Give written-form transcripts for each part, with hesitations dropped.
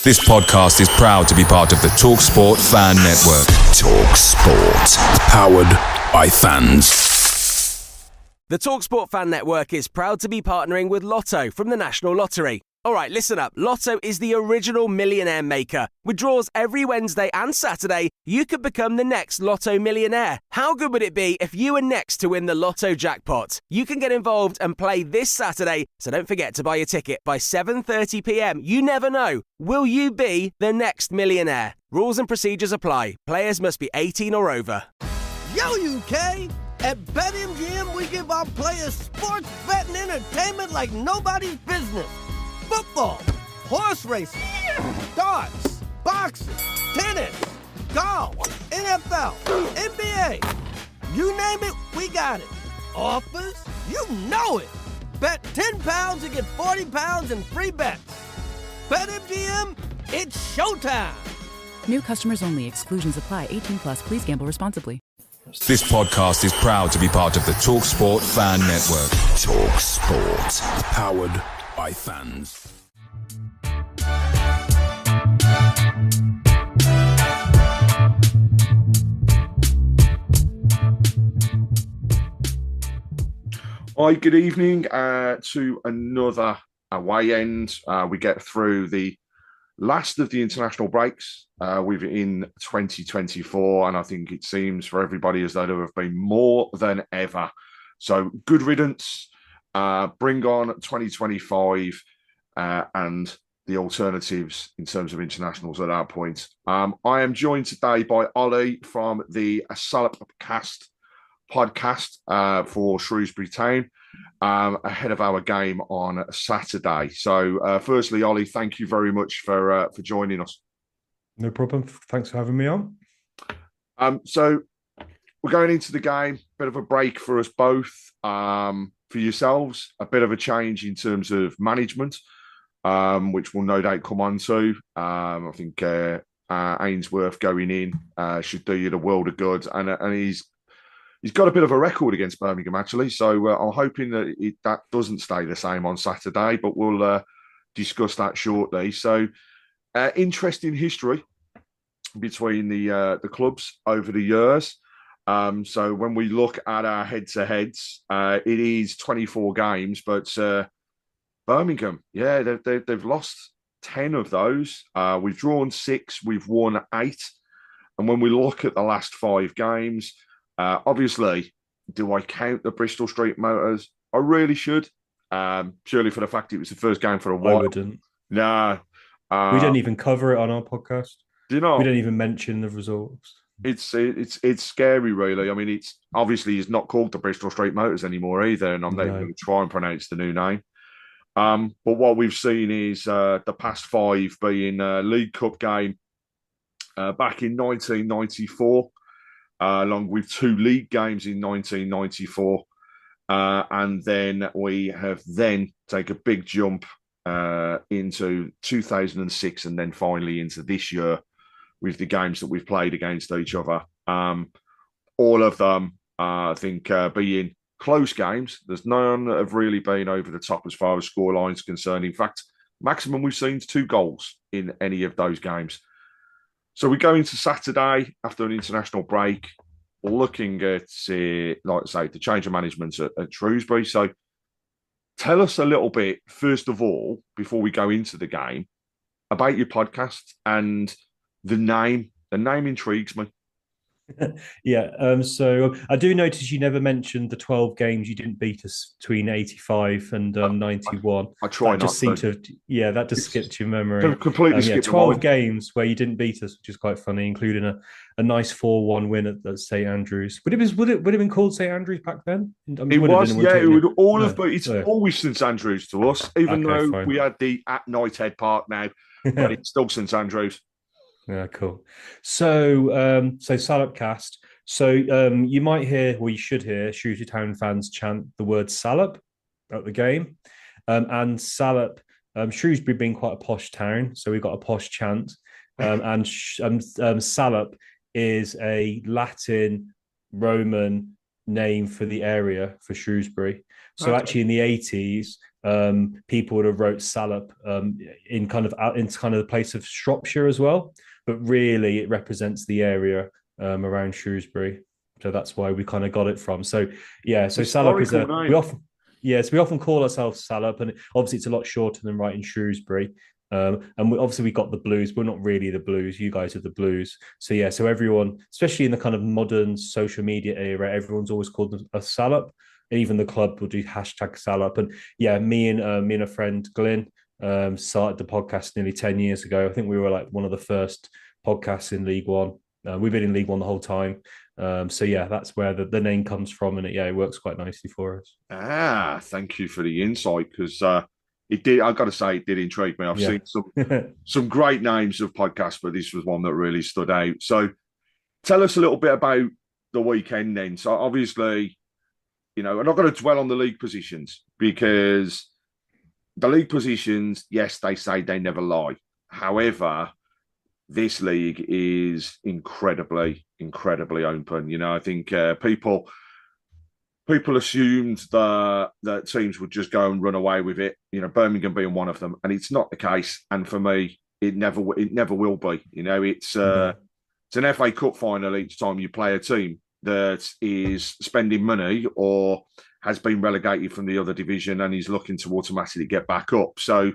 This podcast is proud to be part of the TalkSport Fan Network. TalkSport. Powered by fans. The TalkSport Fan Network is proud to be partnering with Lotto from the National Lottery. All right, listen up. Lotto is the original millionaire maker. With draws every Wednesday and Saturday, you could become the next Lotto millionaire. How good would it be if you were next to win the Lotto jackpot? You can get involved and play this Saturday, so don't forget to buy your ticket by 7:30 p.m. You never know. Will you be the next millionaire? Rules and procedures apply. Players must be 18 or over. Yo, UK! At BetMGM, we give our players sports betting entertainment like nobody's business. Football, horse racing, darts, boxing, tennis, golf, NFL, NBA. You name it, we got it. Offers? You know it. Bet £10 and get £40 in free bets. BetMGM, it's showtime. New customers only. Exclusions apply. 18 plus. Please gamble responsibly. This podcast is proud to be part of the TalkSport Fan Network. TalkSport. Powered by fans. Hi, good evening to another away end. We get through the last of the international breaks within 2024, and I think it seems for everybody as though there have been more than ever. So good riddance. Bring on 2025 and the alternatives in terms of internationals at that point. I am joined today by Ollie from the Salopcast podcast for Shrewsbury Town ahead of our game on Saturday. So firstly, Ollie, thank you very much for joining us. No problem. Thanks for having me on. So we're going into the game, bit of a break for us both. For yourselves, a bit of a change in terms of management, which we'll no doubt come on to. I think Ainsworth going in should do you the world of good, and he's got a bit of a record against Birmingham, actually. So I'm hoping that that doesn't stay the same on Saturday, but we'll discuss that shortly. So interesting history between the clubs over the years. So when we look at our head-to-heads, it is 24 games, but Birmingham, yeah, they've lost 10 of those. We've drawn 6, we've won 8. And when we look at the last 5 games, obviously, do I count the Bristol Street Motors? I really should, purely for the fact it was the first game for a while. I wouldn't. No. We don't even cover it on our podcast. Do you know? We don't even mention the results. It's scary, really. I mean, it's not called the Bristol Street Motors anymore either, and I'm not even going to try and pronounce the new name. But what we've seen is the past 5 being a League Cup game back in 1994, along with 2 league games in 1994, and then we have taken a big jump into 2006, and then finally into this year, with the games that we've played against each other. All of them, I think, being close games. There's none that have really been over the top as far as scorelines is concerned. In fact, maximum we've seen is 2 goals in any of those games. So we go into Saturday after an international break, looking at, like I say, the change of management at Shrewsbury. So tell us a little bit, first of all, before we go into the game, about your podcast and the name. The name intrigues me. Yeah. So I do notice you never mentioned the 12 games you didn't beat us between 85 and 91. I try not to. That just skipped your memory. Completely skipped 12 games where you didn't beat us, which is quite funny, including a nice 4-1 win at St Andrews. Would it have been called St Andrews back then? I mean, it was, yeah. It would all have been. It's always St Andrews to us, even though we had the at Knighthead Park now, but it's still St Andrews. Yeah, cool. So, Salopcast. So, you might hear, or you should hear, Shrewsbury Town fans chant the word Salop at the game. And Salop, Shrewsbury being quite a posh town, so we've got a posh chant. And Salop is a Latin, Roman name for the area for Shrewsbury. So actually in the 80s, people would have wrote Salop in kind of the place of Shropshire as well. But really it represents the area around Shrewsbury. So that's why we kind of got it from. So yeah, so Salop is we often call ourselves Salop, and obviously it's a lot shorter than writing Shrewsbury. And we got the Blues. We're not really the Blues. You guys are the Blues. So yeah, so everyone, especially in the kind of modern social media era, everyone's always called a Salop. And even the club will do #Salop. And yeah, me and a friend Glyn started the podcast nearly 10 years ago. I think we were like one of the first podcasts in League One. We've been in League One the whole time. So yeah, that's where the name comes from, and it works quite nicely for us. Thank you for the insight, because it did. I've got to say, it did intrigue me. I've seen some great names of podcasts, but this was one that really stood out. So, tell us a little bit about the weekend then. So, obviously, I'm not going to dwell on the league positions, because the league positions, yes, they say they never lie. However, this league is incredibly, incredibly open. I think people assumed that teams would just go and run away with it. Birmingham being one of them, and it's not the case. And for me, it never will be. It's an FA Cup final each time you play a team that is spending money or has been relegated from the other division and is looking to automatically get back up. So,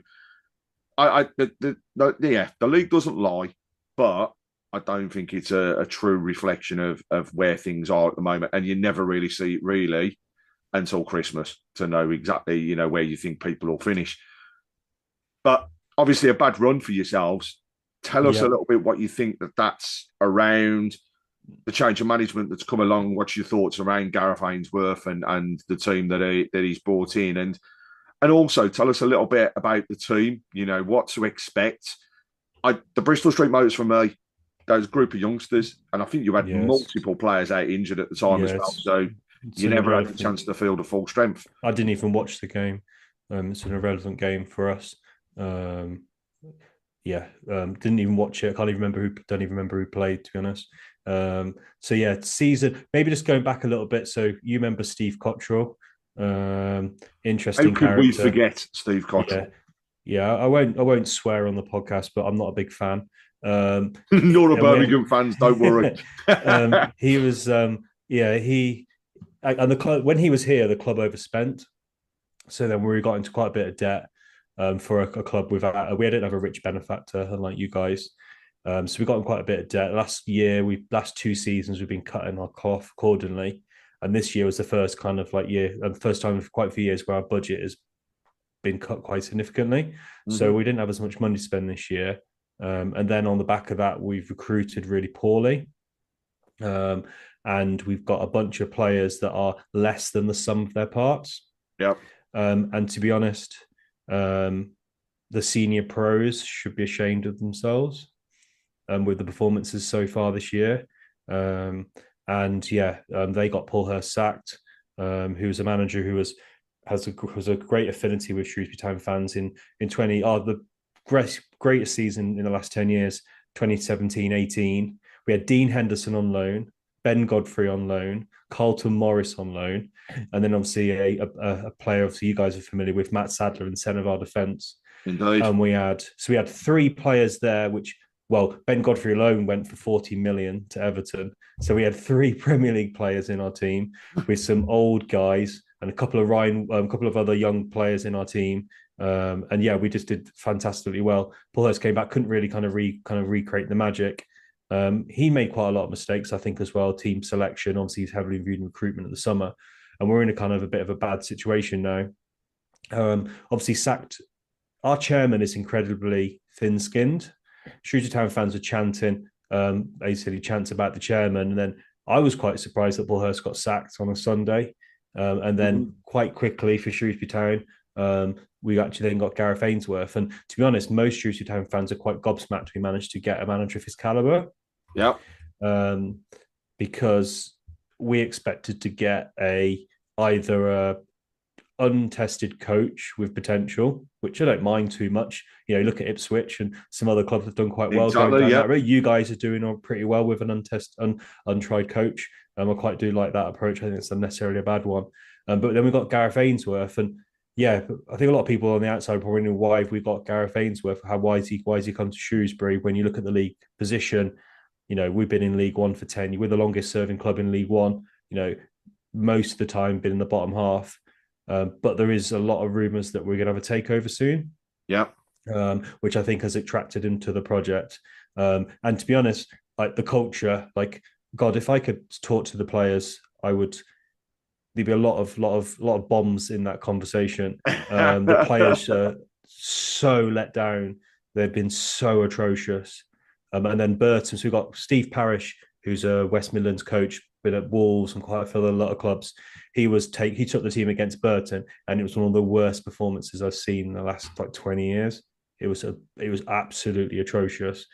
the league doesn't lie, but I don't think it's a true reflection of where things are at the moment. And you never really see it really until Christmas to know exactly, where you think people will finish. But obviously a bad run for yourselves. Tell us a little bit what you think that's around the change of management that's come along. What's your thoughts around Gareth Ainsworth and the team that he's brought in? And also tell us a little bit about the team, what to expect. The Bristol Street Motors for me, those group of youngsters, and I think you had multiple players out injured at the time as well. So you never had a chance to field a full strength. I didn't even watch the game. It's an irrelevant game for us. Didn't even watch it. Don't even remember who played, to be honest. Season, maybe just going back a little bit. So you remember Steve Cottrell? Interesting character. How could we forget Steve Cottrell? Yeah, I won't swear on the podcast, but I'm not a big fan. Nor a Birmingham fans, don't worry. He was, and the club, when he was here, the club overspent. So then we got into quite a bit of debt for a club we didn't have a rich benefactor, unlike you guys. So we got in quite a bit of debt. Last 2 seasons, we've been cutting our cloth accordingly. And this year was the first kind of first time in quite a few years where our budget has been cut quite significantly. Mm-hmm. So we didn't have as much money to spend this year. And then on the back of that, we've recruited really poorly. And we've got a bunch of players that are less than the sum of their parts. Yep. And to be honest, the senior pros should be ashamed of themselves with the performances so far this year. They got Paul Hurst sacked, who was a manager who was a great affinity with Shrewsbury Town fans in the greatest season in the last 10 years, 2017-18. We had Dean Henderson on loan, Ben Godfrey on loan, Carlton Morris on loan, and then obviously a player obviously you guys are familiar with, Matt Sadler, in centre of our defence. Indeed. And we had 3 players there, Ben Godfrey alone went for 40 million to Everton. So we had 3 Premier League players in our team with some old guys and a couple of other young players in our team. We just did fantastically well. Paul Hurst came back, couldn't really kind of recreate the magic. He made quite a lot of mistakes, I think, as well. Team selection, obviously, he's heavily involved in recruitment in the summer, and we're in a kind of a bit of a bad situation now. Obviously, sacked. Our chairman is incredibly thin-skinned. Shrewsbury Town fans are chanting. Basically, chants about the chairman, and then I was quite surprised that Paul Hurst got sacked on a Sunday, and then quite quickly for Shrewsbury Town. We actually then got Gareth Ainsworth. And to be honest, most Shrewsbury Town fans are quite gobsmacked we managed to get a manager of his calibre. Yeah. Because we expected to get either untested coach with potential, which I don't mind too much. You know, look at Ipswich and some other clubs have done quite well going down that route. You guys are doing pretty well with an untried coach. I quite do like that approach. I think it's not necessarily a bad one. But then we've got Gareth Ainsworth, and yeah, I think a lot of people on the outside probably know why we've got Gareth Ainsworth. Why has he come to Shrewsbury? When you look at the league position, you know, we've been in League One for 10 years. We're the longest serving club in League One. You know, most of the time been in the bottom half. But there is a lot of rumours that we're going to have a takeover soon. Yeah. Which I think has attracted him to the project. And to be honest, like the culture, like God, if I could talk to the players, there'd be a lot of bombs in that conversation. The players are so let down. They've been so atrocious. And then Burton, so we've got Steve Parish, who's a West Midlands coach, been at Wolves and quite a lot of clubs. He took the team against Burton, and it was one of the worst performances I've seen in the last 20 years. It was absolutely atrocious.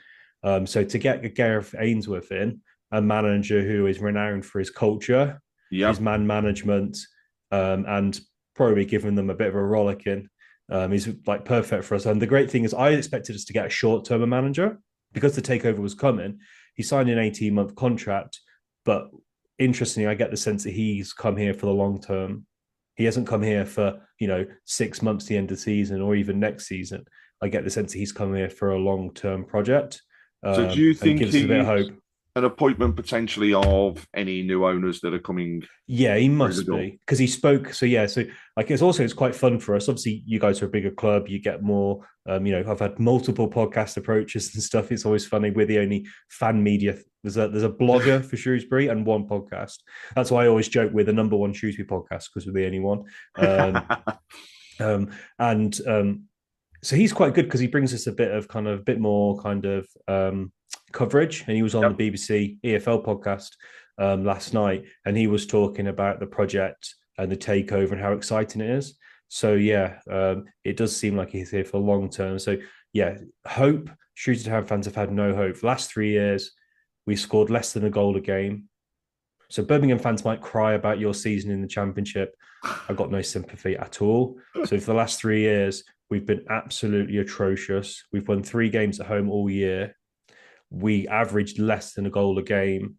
So to get Gareth Ainsworth in, a manager who is renowned for his culture, his man management, and probably giving them a bit of a rollicking, is like perfect for us. And the great thing is, I expected us to get a short-term manager because the takeover was coming. He signed an 18-month contract, but interestingly, I get the sense that he's come here for the long term. He hasn't come here for 6 months to the end of the season or even next season. I get the sense that he's come here for a long-term project. So do you think gives us a bit of hope? An appointment potentially of any new owners that are coming? Yeah, he must be, because he spoke. So yeah, so like it's quite fun for us. Obviously, you guys are a bigger club. You get more. I've had multiple podcast approaches and stuff. It's always funny. We're the only fan media. There's a blogger for Shrewsbury and one podcast. That's why I always joke we're the number one Shrewsbury podcast because we're the only one. So he's quite good because he brings us a bit more coverage, and he was on the BBC EFL podcast last night, and he was talking about the project and the takeover and how exciting it is. So yeah, it does seem like he's here for long term. So yeah, hope. Shrewsbury Town fans have had no hope. For the last 3 years, we scored less than a goal a game. So Birmingham fans might cry about your season in the Championship. I've got no sympathy at all. So for the last 3 years, we've been absolutely atrocious. We've won 3 games at home all year. We averaged less than a goal a game,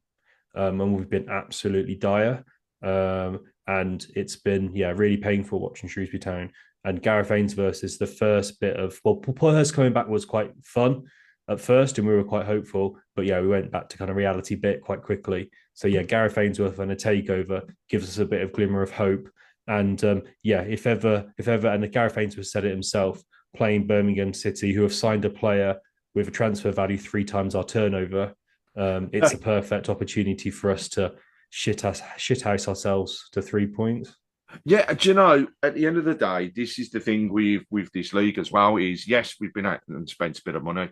and we've been absolutely dire. And it's been, really painful watching Shrewsbury Town. And Gareth Ainsworth is the first bit of, Paul Hurst coming back was quite fun at first, and we were quite hopeful. But we went back to kind of reality bit quite quickly. So Gareth Ainsworth and a takeover gives us a bit of glimmer of hope. And if ever, and Gareth Ainsworth said it himself, playing Birmingham City, who have signed a player with a transfer value 3 times our turnover, it's a perfect opportunity for us to shithouse ourselves to 3 points. Yeah, do you know, at the end of the day, this is the thing with this league as well, is yes, we've been out and spent a bit of money,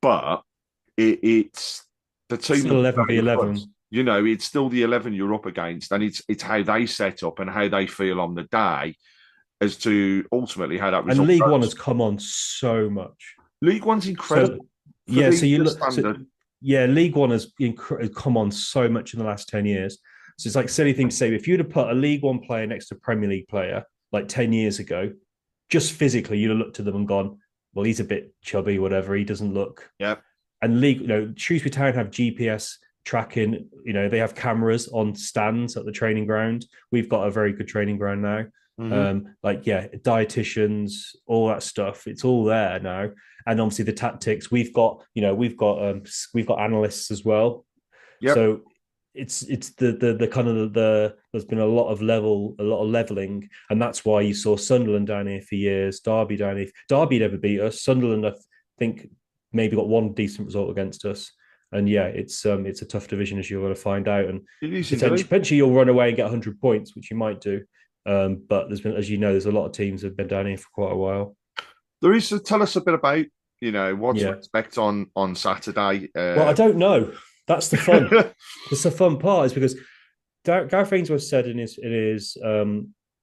but it's the team. Still 11v11. It's still the 11 you're up against, and it's how they set up and how they feel on the day as to ultimately how that result. And League One has come on so much. League One's incredible. League One has come on so much in the last 10 years. So it's like a silly thing to say. If you'd have put a League One player next to a Premier League player like 10 years ago, just physically, you'd have looked at them and gone, well, he's a bit chubby, whatever. He doesn't look. Yeah. And Shrewsbury Town have GPS tracking. They have cameras on stands at the training ground. We've got a very good training ground now. Mm-hmm. Dietitians, all that stuff. It's all there now. And obviously the tactics. We've got analysts as well. Yep. So it's the kind of there's been a lot of leveling, and that's why you saw Sunderland down here for years, Derby down here. Derby never beat us. Sunderland, I think, maybe got one decent result against us. And it's a tough division, as you're going to find out. And potentially you'll run away and get 100 points, which you might do. But there's been, as you know, there's a lot of teams that have been down here for quite a while. There is. So tell us a bit about what to expect on Saturday. Well, I don't know. That's the fun. It's the fun part, is because Gareth Ainsworth said in his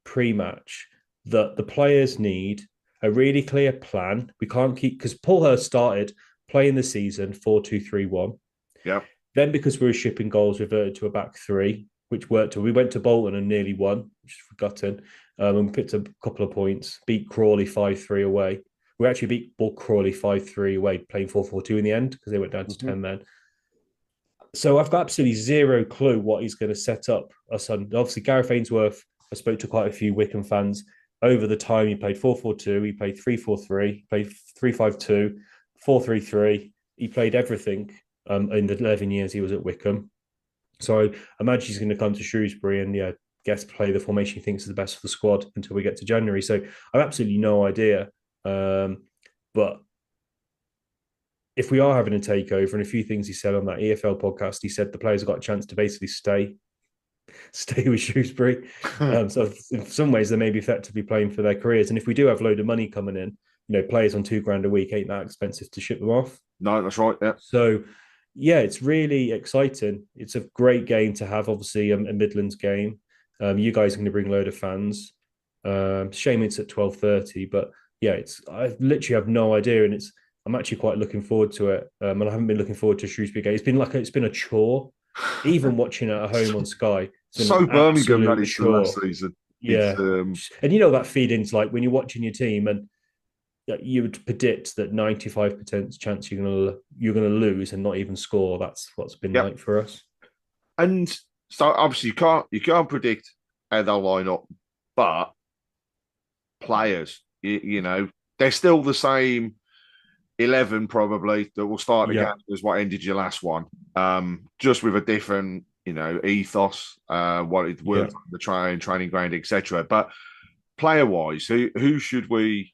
pre-match that the players need a really clear plan. We can't keep, because Paul Hurst started playing the season 4-2-3-1. Yeah. Then because we were shipping goals, reverted to a back 3. which worked. We went to Bolton and nearly won, which is forgotten. And we picked up a couple of points, beat Crawley 5-3 away. We actually beat Crawley 5-3 away, playing 4-4-2 in the end because they went down to 10 men. So I've got absolutely zero clue what he's going to set up us on. Obviously, Gareth Ainsworth, I spoke to quite a few Wycombe fans. Over the time, he played 4-4-2, he played 3-4-3, played 3-5-2, 4-3-3. He played everything in the 11 years he was at Wycombe. So I imagine he's going to come to Shrewsbury and, guess play the formation he thinks is the best for the squad until we get to January. So I've absolutely no idea. But if we are having a takeover, and a few things he said on that EFL podcast, he said the players have got a chance to basically stay with Shrewsbury. So in some ways, they may be effectively playing for their careers. And if we do have a load of money coming in, players on £2,000 a week ain't that expensive to ship them off. No, that's right. Yeah. So, it's really exciting. It's a great game to have, obviously, a Midlands game. You guys are going to bring a load of fans. Shame it's at 12:30, but I literally have no idea, and I'm actually quite looking forward to it. And I haven't been looking forward to Shrewsbury game. It's been a chore, even watching it at home on Sky. So Birmingham that is the last season. Yeah, and that feeling's like when you're watching your team, and you would predict that 95% chance you're gonna lose and not even score. That's what's been like for us. And so obviously you can't predict how they'll line up, but players, they're still the same 11 probably that will start again as what ended your last one. Just with a different, ethos, what it was, the training ground, etc. But player wise, who should we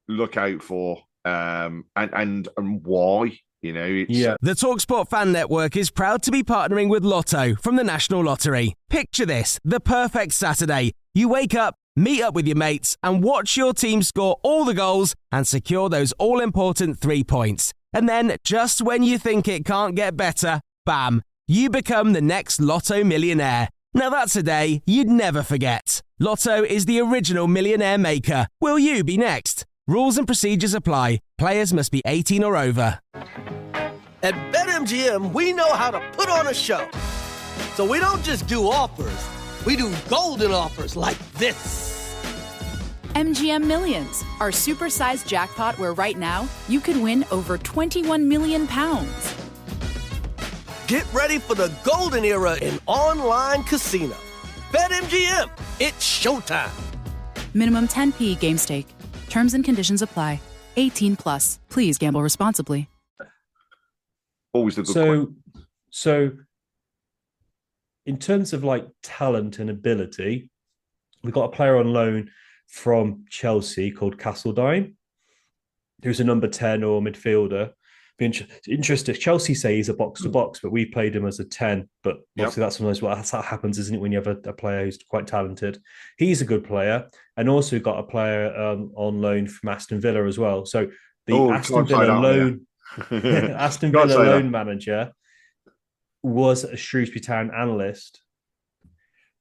look out for, and why? The TalkSport Fan Network is proud to be partnering with Lotto from the National Lottery. Picture this, the perfect Saturday. You wake up, meet up with your mates, and watch your team score all the goals and secure those all-important 3 points. And then, just when you think it can't get better, bam, you become the next Lotto millionaire. Now that's a day you'd never forget. Lotto is the original millionaire maker. Will you be next? Rules and procedures apply. Players must be 18 or over. At BetMGM, we know how to put on a show. So we don't just do offers, we do golden offers like this. MGM Millions, our supersized jackpot where right now you could win over £21 million. Get ready for the golden era in online casino. BetMGM, it's showtime. Minimum 10p game stake. Terms and conditions apply. 18 plus. Please gamble responsibly. Always a good point. So in terms of talent and ability, we've got a player on loan from Chelsea called Castledine, who's a number 10 or midfielder. Interesting. Chelsea say he's a box to box, but we played him as a 10. But obviously, that's sometimes that's how happens, isn't it? When you have a player who's quite talented, he's a good player, and also got a player on loan from Aston Villa as well. So the Aston Villa loan manager was a Shrewsbury Town analyst.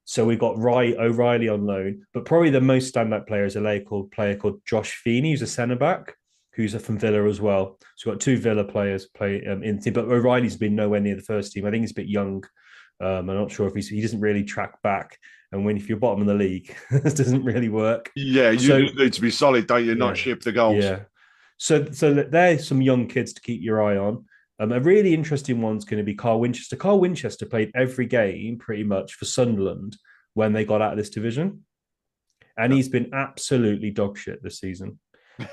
So we got O'Reilly on loan, but probably the most standout player is a player called Josh Feeney, who's a centre back, who's from Villa as well. So we've got 2 Villa players play in the team, but O'Reilly's been nowhere near the first team. I think he's a bit young. I'm not sure if he doesn't really track back. And if you're bottom of the league, this doesn't really work. Yeah, you need to be solid, don't you? Not ship the goals. Yeah. So there's some young kids to keep your eye on. A really interesting one's going to be Carl Winchester. Carl Winchester played every game pretty much for Sunderland when they got out of this division. And he's been absolutely dog shit this season.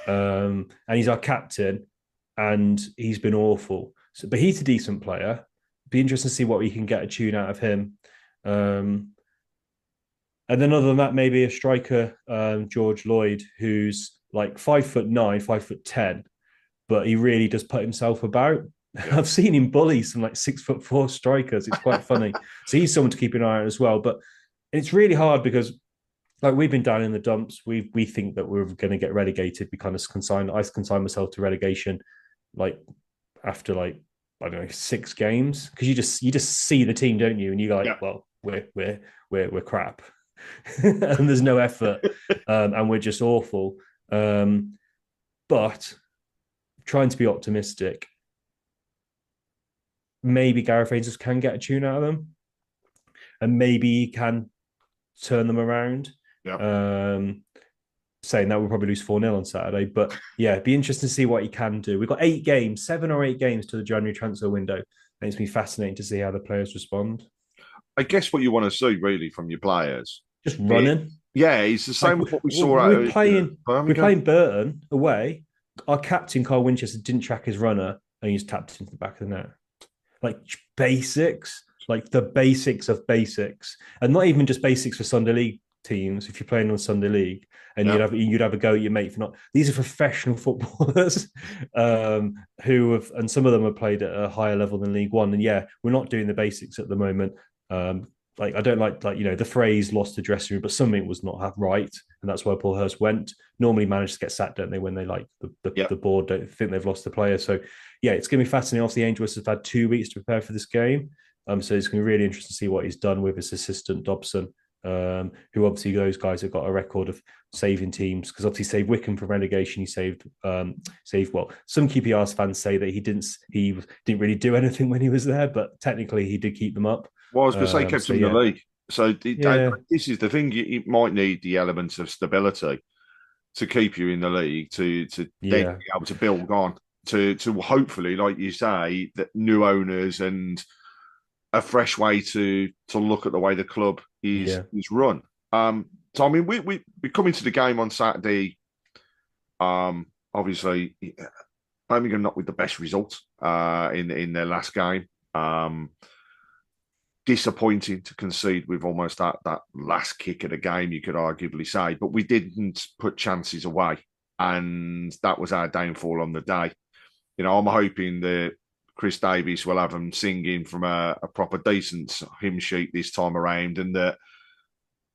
And he's our captain, and he's been awful. But he's a decent player. Be interesting to see what we can get a tune out of him. And then other than that, maybe a striker, George Lloyd, who's 5'9", 5'10", but he really does put himself about. Yeah. I've seen him bully some 6'4" strikers. It's quite funny. So he's someone to keep an eye on as well. But it's really hard because we've been down in the dumps. We think that we're going to get relegated. I consigned myself to relegation after I don't know 6 games, because you just see the team, don't you? And you go well, we're crap. And there's no effort, and we're just awful. But trying to be optimistic, maybe Gareth Ainsworth can get a tune out of them. and maybe he can turn them around. Yeah. Saying that we'll probably lose 4-0 on Saturday, but yeah, it'd be interesting to see what he can do. We've got 7 or 8 games to the January transfer window, and it's been fascinating to see how the players respond. I guess what you want to see really from your players, just running. It's the same with what we saw. We're playing Burton away. Our captain Carl Winchester didn't track his runner, and he just tapped into the back of the net. Like basics, like the basics of basics, and not even just basics for Sunday League teams. If you're playing on Sunday League, and you'd have a go at your mate for not. These are professional footballers who have, and some of them have played at a higher level than League One. And we're not doing the basics at the moment. Like I don't like the phrase "lost the dressing room," but something was not right, and that's where Paul Hurst went. Normally, managers get sacked, don't they, when they the board don't think they've lost the player. So it's going to be fascinating. Obviously, Angel has had 2 weeks to prepare for this game, so it's going to be really interesting to see what he's done with his assistant Dobson. Who obviously those guys have got a record of saving teams, because obviously saved Wickham from relegation. He saved some QPR fans say that he didn't really do anything when he was there, but technically he did keep them up. Well, I was going to say kept him in the league. So this is the thing. You might need the elements of stability to keep you in the league to then be able to build on to hopefully, like you say, that new owners and a fresh way to look at the way the club is run. So I mean, we come into the game on Saturday. Obviously, Birmingham not with the best result in their last game. Disappointing to concede with almost that last kick of the game, you could arguably say, but we didn't put chances away, and that was our downfall on the day. I'm hoping that Chris Davies will have them singing from a proper decent hymn sheet this time around, and that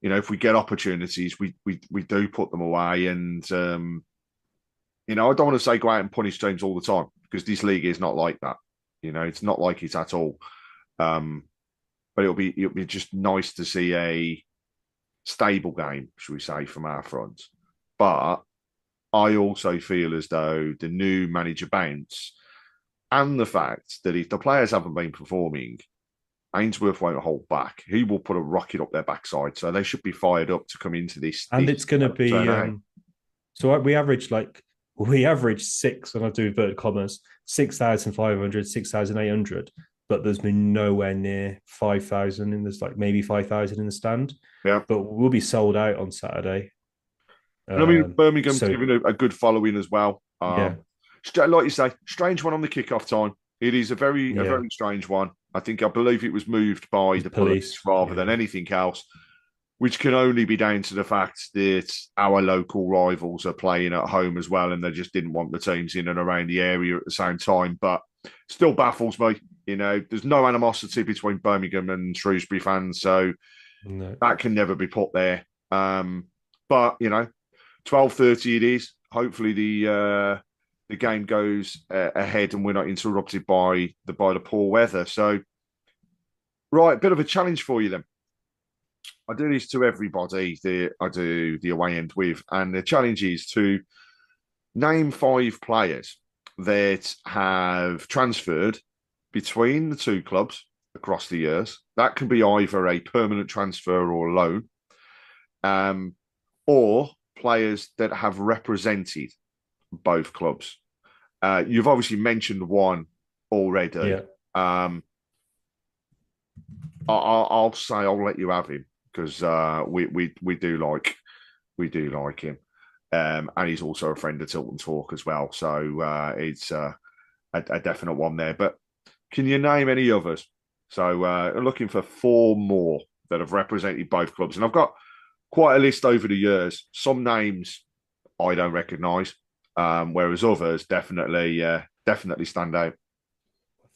if we get opportunities, we do put them away. And I don't want to say go out and punish teams all the time, because this league is not like that. It's not like it at all. But it'll be just nice to see a stable game, should we say, from our front. But I also feel as though the new manager bounce, and the fact that if the players haven't been performing, Ainsworth won't hold back. He will put a rocket up their backside. So they should be fired up to come into this. And it's going to be... so we average 6, and I do inverted commas, 6,500, 6,800. But there's been nowhere near 5,000 and there's maybe 5,000 in the stand. Yeah. But we'll be sold out on Saturday. I mean, Birmingham's giving a good following as well. Like you say, strange one on the kickoff time. It is a very strange one. I believe it was moved by the police rather than anything else, which can only be down to the fact that our local rivals are playing at home as well, and they just didn't want the teams in and around the area at the same time. But still baffles me. There's no animosity between Birmingham and Shrewsbury fans, so that can never be put there. But 12:30 it is. Hopefully the game goes ahead and we're not interrupted by the poor weather. So, right, a bit of a challenge for you then. I do this to everybody that I do the away end with, and the challenge is to name 5 players that have transferred between the two clubs across the years. That can be either a permanent transfer or a loan, or players that have represented both clubs. You've obviously mentioned one already. Yeah. I'll say I'll let you have him, because we do like him, and he's also a friend of Tilton Talk as well. So it's a definite one there. But can you name any others? So I'm looking for 4 more that have represented both clubs, and I've got quite a list over the years. Some names I don't recognise, whereas others definitely stand out.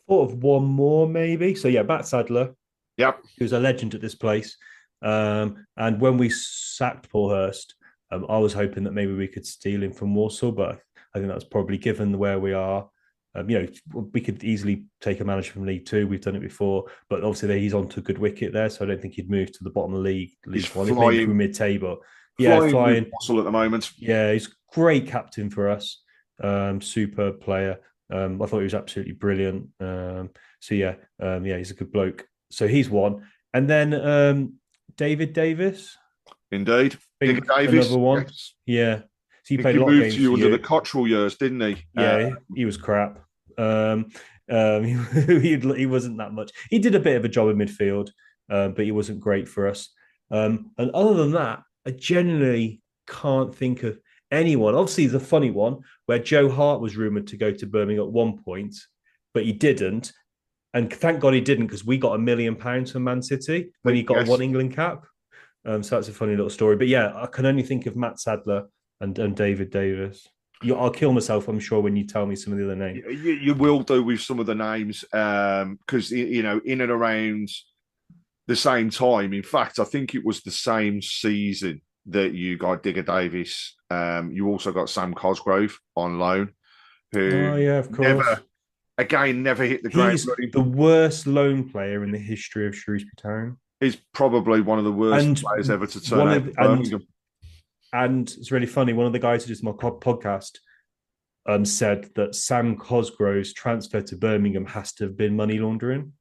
Thought of one more maybe. So Matt Sadler. Yep, who's a legend at this place. And when we sacked Paul Hurst, I was hoping that maybe we could steal him from Walsall, but I think that's probably given where we are. We could easily take a manager from League Two. We've done it before, but obviously he's on to a good wicket there, so I don't think he'd move to the bottom of the league. He's One, flying maybe mid-table. Flying Walsall at the moment. Yeah, he's great captain for us. Superb player. I thought he was absolutely brilliant. He's a good bloke. So he's one. And then David Davis. Indeed. Digger Davis. Another one. Yes. Yeah. So he played He a lot of moved games to you for under you. the Cottrell years, didn't he? Yeah, he was crap. He wasn't that much. He did a bit of a job in midfield, but he wasn't great for us. And other than that, I genuinely can't think of anyone. Obviously, the funny one where Joe Hart was rumoured to go to Birmingham at one point, but he didn't. And thank God he didn't, because we got £1 million from Man City when he got a one England cap. So that's a funny little story. But yeah, I can only think of Matt Sadler and David Davis. I'll kill myself, I'm sure, when you tell me some of the other names. You will do with some of the names, because in and around the same time. In fact, I think it was the same season that you got Digger Davis. You also got Sam Cosgrove on loan, who of course. Never hit the ground. He's the worst loan player in the history of Shrewsbury Town. He's probably one of the worst players ever to turn out for Birmingham. And it's really funny. One of the guys who does my podcast said that Sam Cosgrove's transfer to Birmingham has to have been money laundering.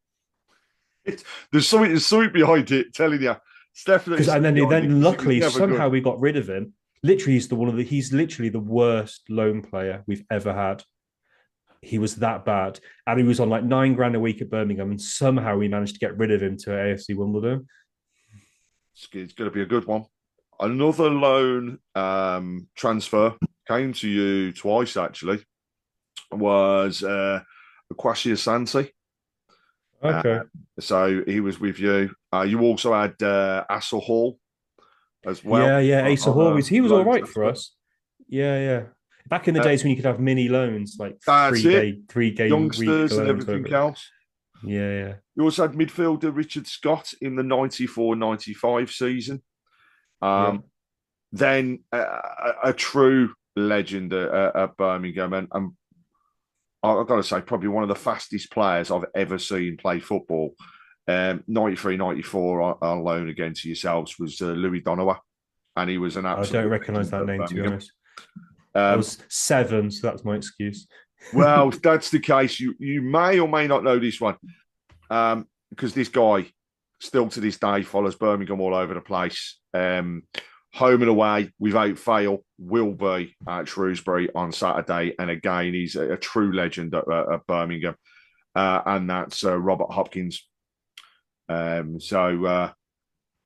There's something behind it, telling you. It's definitely. And then luckily somehow we got rid of him. Literally, he's literally the worst loan player we've ever had. He was that bad, and he was on like $9,000 a week at Birmingham, and somehow we managed to get rid of him to AFC Wimbledon. It's going to be a good one. Another loan transfer came to you twice, actually. Was Kwasi Asante. Okay. So he was with you. You also had Asa Hall as well. Yeah. Asa Hall, he was all right for us. Yeah. Back in the days when you could have mini loans, like three game youngsters and everything else. Yeah. You also had midfielder Richard Scott in the 94-95 season. Then a true legend at Birmingham, and I've got to say, probably one of the fastest players I've ever seen play football. 93-94 on loan again to yourselves was Louis Donowa, and he was an absolute. I don't recognise that name, to be honest. I was 7, so that's my excuse. Well, if that's the case, you may or may not know this one, because this guy still to this day follows Birmingham all over the place. Home and away, without fail, will be at Shrewsbury on Saturday. And again, he's a true legend at Birmingham. And that's Robert Hopkins. So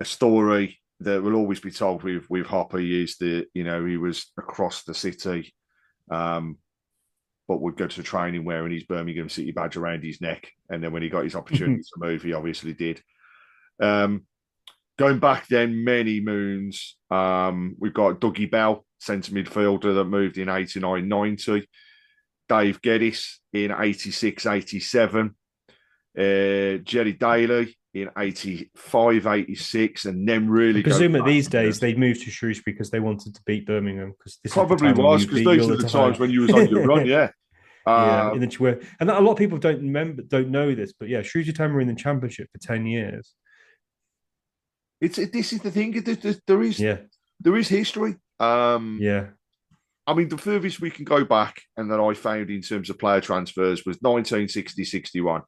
a story that will always be told with Hoppy is that, he was across the city, but would go to training wearing his Birmingham City badge around his neck. And then when he got his opportunity to move, he obviously did. Going back then many moons, we've got Dougie Bell, centre midfielder that moved in 89-90. Dave Geddes in 86-87. Jerry Daly in 85-86, and then really. I presume that these days they moved to Shrewsbury because they wanted to beat Birmingham. Probably was, because these are the times when you was on your run, yeah. And a lot of people don't know this, but yeah, Shrewsbury Town were in the Championship for 10 years. This is the thing. There is history. I mean, the furthest we can go back, and that I found in terms of player transfers, was 1960-61,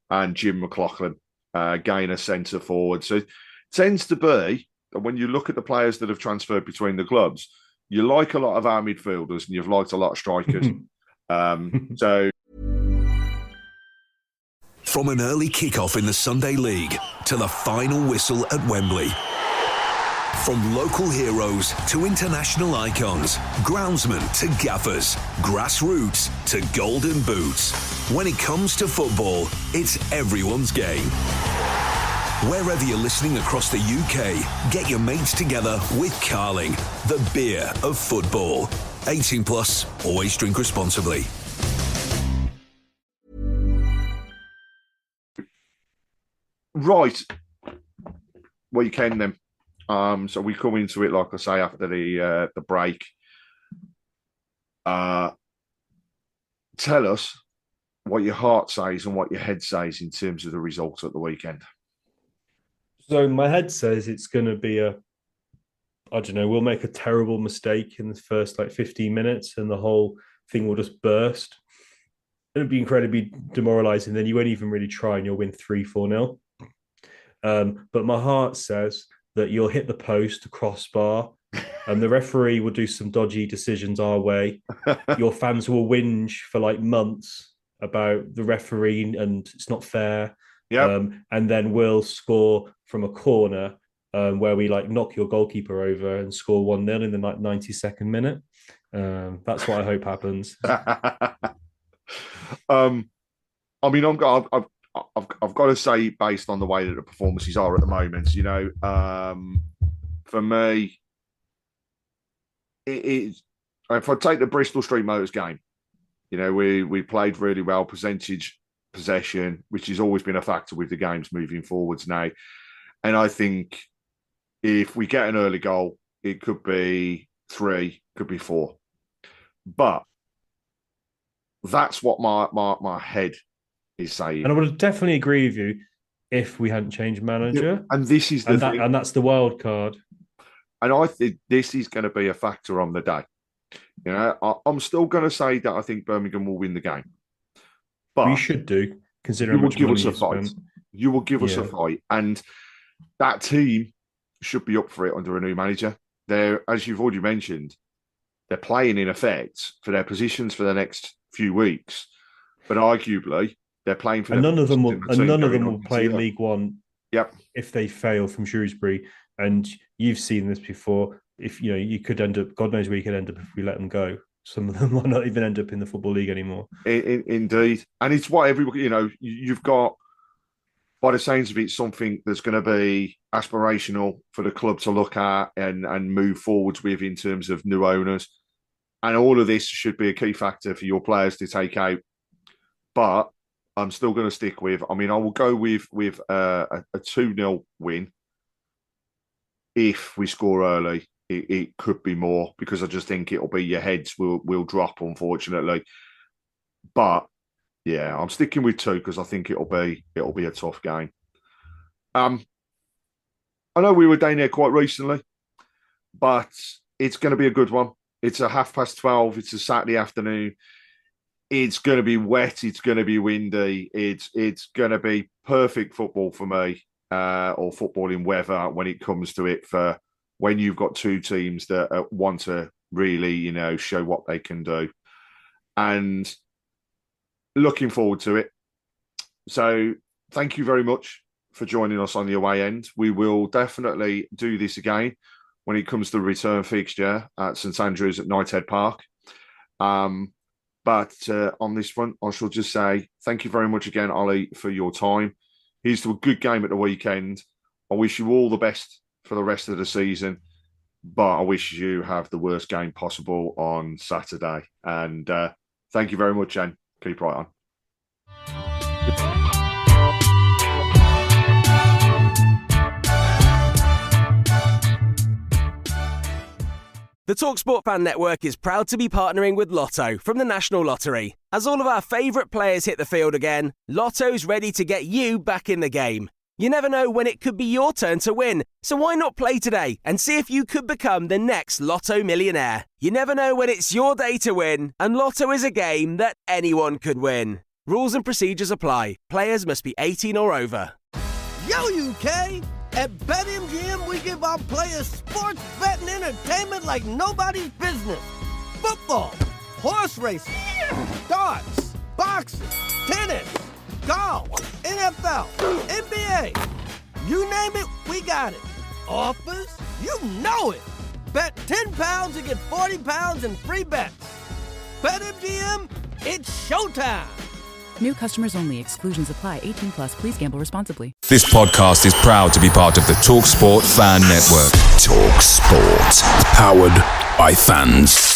and Jim McLaughlin, Gainer centre forward. So it tends to be that when you look at the players that have transferred between the clubs, you like a lot of our midfielders, and you've liked a lot of strikers. From an early kickoff in the Sunday League to the final whistle at Wembley. From local heroes to international icons, groundsmen to gaffers, grassroots to golden boots. When it comes to football, it's everyone's game. Wherever you're listening across the UK, get your mates together with Carling, the beer of football. 18 plus, always drink responsibly. Right. Well, you can then. So we come into it, like I say, after the break. Tell us what your heart says and what your head says in terms of the result at the weekend. So my head says it's going to be we'll make a terrible mistake in the first 15 minutes and the whole thing will just burst. It'll be incredibly demoralising. Then you won't even really try and you'll win 3-4-0. But my heart says that you'll hit the post, the crossbar, and the referee will do some dodgy decisions our way. Your fans will whinge for like months about the referee and it's not fair. And then we'll score from a corner where we like knock your goalkeeper over and score 1-0 in the 92nd minute. That's what I hope happens. I mean, I've got to say, based on the way that the performances are at the moment, you know, for me, it is. If I take the Bristol Street Motors game, you know, we played really well, possession, which has always been a factor with the games moving forwards now. And I think if we get an early goal, it could be 3, could be 4. But that's what my head is saying. And I would definitely agree with you if we hadn't changed manager. And this is the thing. And that's the wild card. And I think this is going to be a factor on the day. You know, I'm still going to say that I think Birmingham will win the game. But we should do, considering you will give us a fight. You will give us a fight. And that team should be up for it under a new manager. They're, as you've already mentioned, they're playing in effect for their positions for the next few weeks. But arguably, they're playing for. And none of them will play League One. Yep. If they fail from Shrewsbury, and you've seen this before, if you know, you could end up. God knows where you could end up if we let them go. Some of them might not even end up in the Football League anymore. Indeed, and it's what everybody. You know, you've got. By the sounds of it, something that's going to be aspirational for the club to look at and move forwards with in terms of new owners. And all of this should be a key factor for your players to take out. But I'm still going to stick with, I mean, I will go with a 2-0 win. If we score early, it could be more because I just think it'll be your heads will drop, unfortunately. But yeah, I'm sticking with 2 because I think it'll be a tough game. I know we were down there quite recently, but it's going to be a good one. It's a 12:30. It's a Saturday afternoon. It's going to be wet. It's going to be windy. It's going to be perfect football for me, or footballing weather when it comes to it. For when you've got 2 teams that want to really, you know, show what they can do, and looking forward to it. So thank you very much for joining us on the away end. We will definitely do this again when it comes to the return fixture at St Andrews at Knighthead Park. But on this front, I shall just say thank you very much again, Ollie, for your time. Here's to a good game at the weekend. I wish you all the best for the rest of the season, but I wish you have the worst game possible on Saturday. And thank you very much, and keep right on. The TalkSport Fan Network is proud to be partnering with Lotto from the National Lottery. As all of our favourite players hit the field again, Lotto's ready to get you back in the game. You never know when it could be your turn to win, so why not play today and see if you could become the next Lotto millionaire? You never know when it's your day to win, and Lotto is a game that anyone could win. Rules and procedures apply. Players must be 18 or over. Yo, UK! At BetMGM, we give our players sports betting entertainment like nobody's business. Football, horse racing, darts, boxing, tennis, golf, NFL, NBA. You name it, we got it. Offers? You know it. Bet £10 and get £40 in free bets. BetMGM, it's showtime. New customers only. Exclusions apply. 18 plus. Please gamble responsibly. This podcast is proud to be part of the TalkSport Fan Network. TalkSport. Powered by fans.